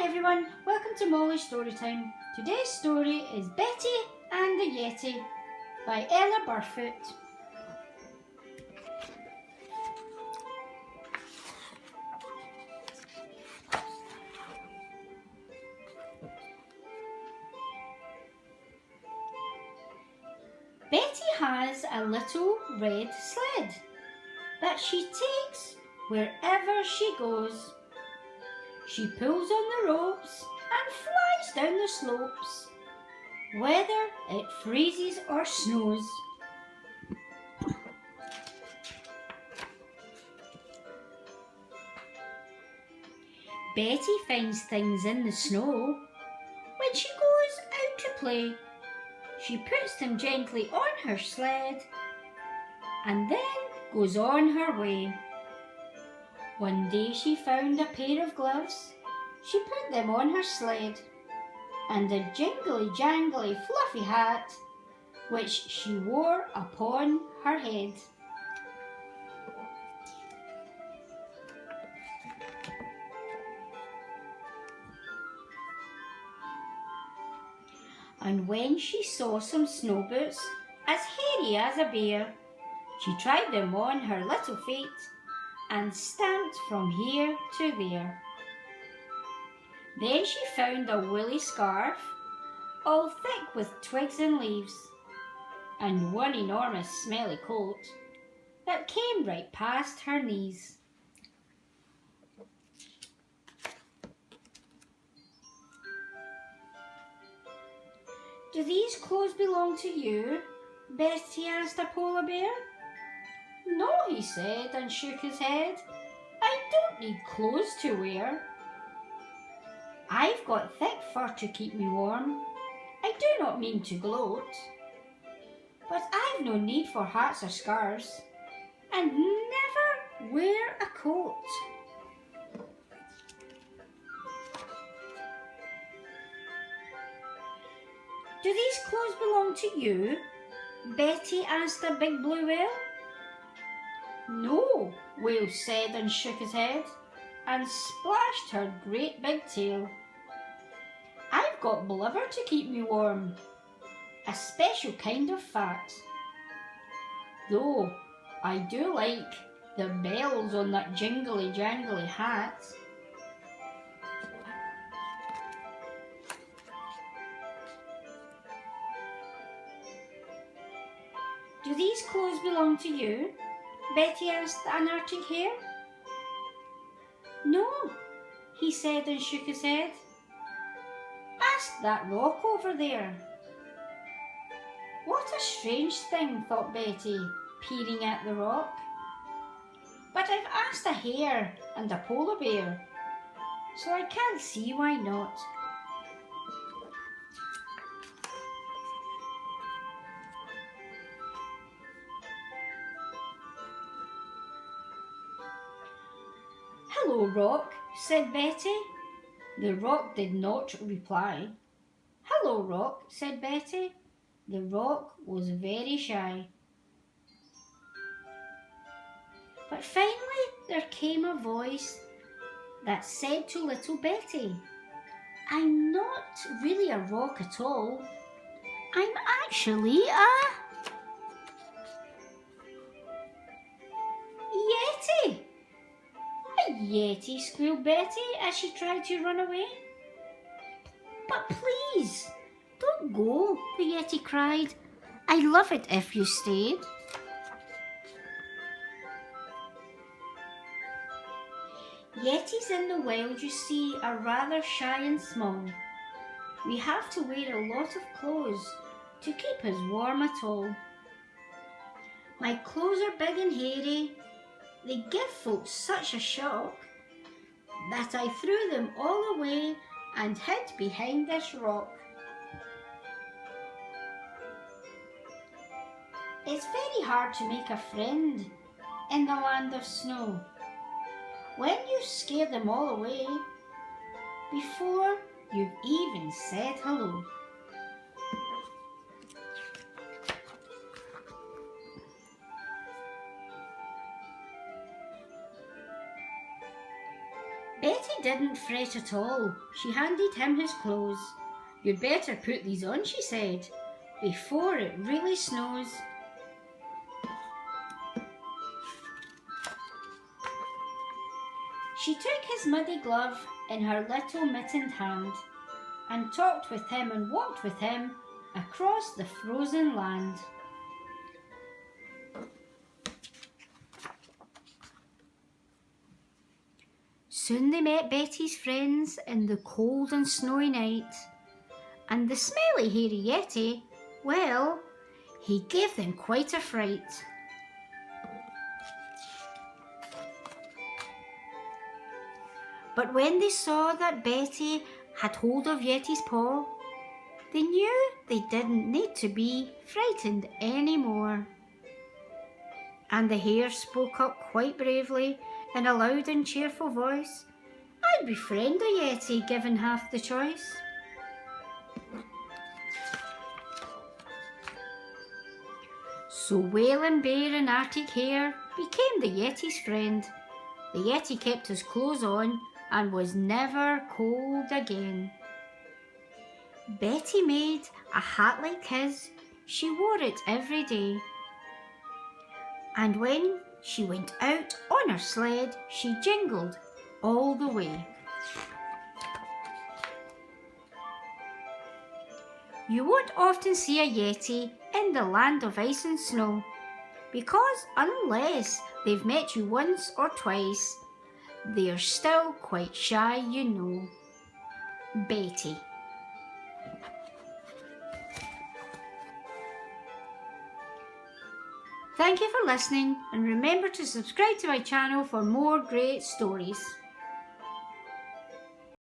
Hi everyone, welcome to Molly's Storytime. Today's story is Betty and the Yeti by Ella Burfoot. Betty has a little red sled that she takes wherever she goes. She pulls on the ropes and flies down the slopes, whether it freezes or snows. Betty finds things in the snow. When she goes out to play, she puts them gently on her sled and then goes on her way. One day she found a pair of gloves. She put them on her sled and a jingly jangly fluffy hat which she wore upon her head. And when she saw some snow boots as hairy as a bear, she tried them on her little feet and stamped from here to there. Then she found a woolly scarf, all thick with twigs and leaves, and one enormous smelly coat that came right past her knees. "Do these clothes belong to you?" Betty asked a polar bear. "No," he said and shook his head. "I don't need clothes to wear. I've got thick fur to keep me warm. I do not mean to gloat, but I've no need for hats or scarves, and never wear a coat." "Do these clothes belong to you?" Betty asked a big blue whale. "No," Whale said and shook his head and splashed her great big tail. "I've got blubber to keep me warm, a special kind of fat. Though I do like the bells on that jingly jangly hat." "Do these clothes belong to you?" Betty asked an Arctic hare. "No," he said and shook his head. "Ask that rock over there." "What a strange thing," thought Betty, peering at the rock. "But I've asked a hare and a polar bear, so I can't see why not." "Hello, rock," said Betty. The rock did not reply. "Hello, rock," said Betty. The rock was very shy. But finally there came a voice that said to little Betty, "I'm not really a rock at all. I'm actually a Yeti." "A Yeti," squealed Betty as she tried to run away. "But please, don't go," the Yeti cried. "I'd love it if you stayed." Yetis in the wild, you see, are rather shy and small. We have to wear a lot of clothes to keep us warm at all. My clothes are big and hairy. They give folks such a shock that I threw them all away and hid behind this rock. It's very hard to make a friend in the land of snow when you scare them all away before you've even said hello. Betty didn't fret at all. She handed him his clothes. "You'd better put these on," she said, "before it really snows." She took his muddy glove in her little mittened hand and talked with him and walked with him across the frozen land. Soon they met Betty's friends in the cold and snowy night, and the smelly hairy Yeti, well, he gave them quite a fright. But when they saw that Betty had hold of Yeti's paw, they knew they didn't need to be frightened anymore. And the hare spoke up quite bravely in a loud and cheerful voice. "I'd befriend a Yeti given half the choice." So Wailing Bear and Arctic Hare became the Yeti's friend. The Yeti kept his clothes on and was never cold again. Betty made a hat like his. She wore it every day. And when she went out on her sled, she jingled all the way. You won't often see a Yeti in the land of ice and snow, because unless they've met you once or twice, they're still quite shy, you know. Betty. Thank you for listening, and remember to subscribe to my channel for more great stories.